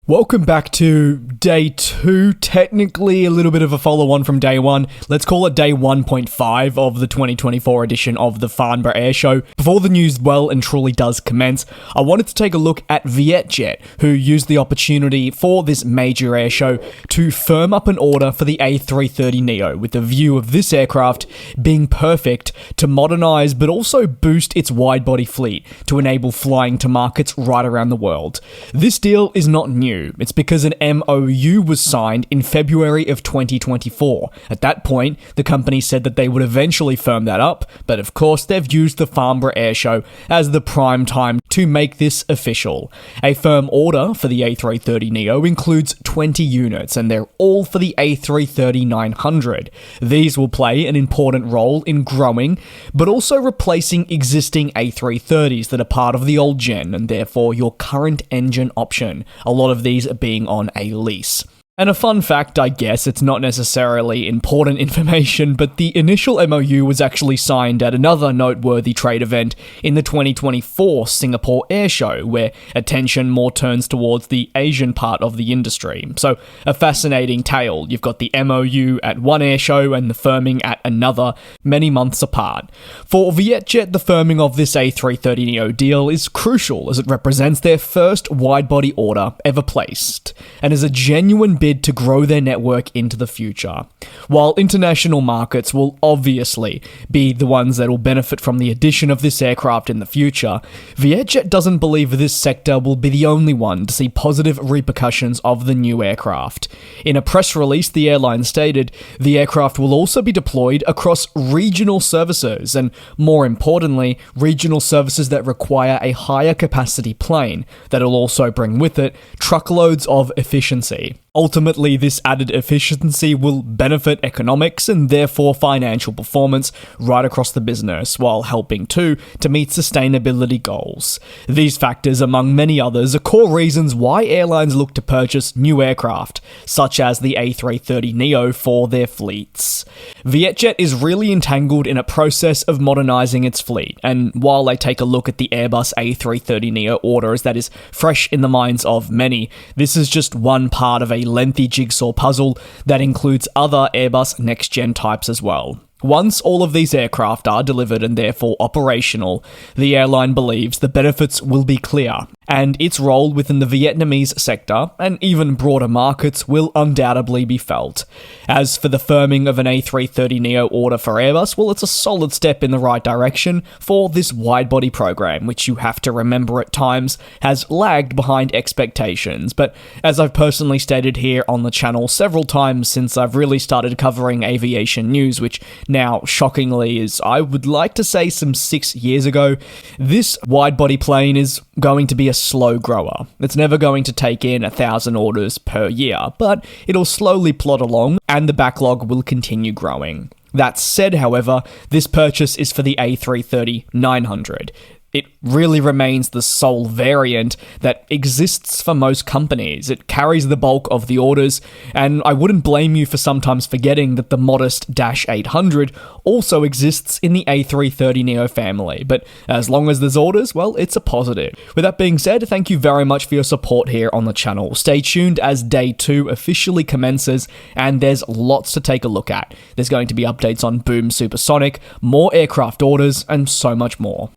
Welcome back to day 2, technically a little bit of a follow-on from day 1. Let's call it day 1.5 of the 2024 edition of the Farnborough Air Show. Before the news well and truly does commence, I wanted to take a look at VietJet, who used the opportunity for this major air show to firm up an order for the A330neo, with the view of this aircraft being perfect to modernize but also boost its wide-body fleet to enable flying to markets right around the world. This deal is not new. It's because an MOU was signed in February of 2024. At that point, the company said that they would eventually firm that up, but of course they've used the Farnborough Air Show as the prime time to make this official. A firm order for the A330neo includes 20 units, and they're all for the A330-900. These will play an important role in growing, but also replacing existing A330s that are part of the old gen, and therefore your current engine option. A lot of these are being on a lease. And a fun fact, I guess, it's not necessarily important information, but the initial MOU was actually signed at another noteworthy trade event in the 2024 Singapore Air Show, where attention more turns towards the Asian part of the industry. So, a fascinating tale. You've got the MOU at one air show and the firming at another, many months apart. For VietJet, the firming of this A330neo deal is crucial, as it represents their first wide-body order ever placed, and is a genuine bid to grow their network into the future. While international markets will obviously be the ones that will benefit from the addition of this aircraft in the future, VietJet doesn't believe this sector will be the only one to see positive repercussions of the new aircraft. In a press release, the airline stated the aircraft will also be deployed across regional services, and more importantly, regional services that require a higher capacity plane that'll also bring with it truckloads of efficiency. Ultimately, this added efficiency will benefit economics and therefore financial performance right across the business, while helping too to meet sustainability goals. These factors, among many others, are core reasons why airlines look to purchase new aircraft, such as the A330neo, for their fleets. VietJet is really entangled in a process of modernizing its fleet, and while they take a look at the Airbus A330neo orders that is fresh in the minds of many, this is just one part of a lengthy jigsaw puzzle that includes other Airbus next-gen types as well. Once all of these aircraft are delivered and therefore operational, the airline believes the benefits will be clear, and its role within the Vietnamese sector, and even broader markets, will undoubtedly be felt. As for the firming of an A330neo order for Airbus, well, it's a solid step in the right direction for this wide-body program, which you have to remember at times has lagged behind expectations. But as I've personally stated here on the channel several times since I've really started covering aviation news, which now, shockingly, is, I would like to say, some 6 years ago, this wide-body plane is going to be a slow grower. It's never going to take in 1,000 orders per year, but it'll slowly plod along, and the backlog will continue growing. That said, however, this purchase is for the A330-900. It really remains the sole variant that exists for most companies. It carries the bulk of the orders, and I wouldn't blame you for sometimes forgetting that the modest Dash 800 also exists in the A330neo family, but as long as there's orders, well, it's a positive. With that being said, thank you very much for your support here on the channel. Stay tuned as day 2 officially commences, and there's lots to take a look at. There's going to be updates on Boom Supersonic, more aircraft orders, and so much more.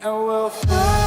And we'll fly.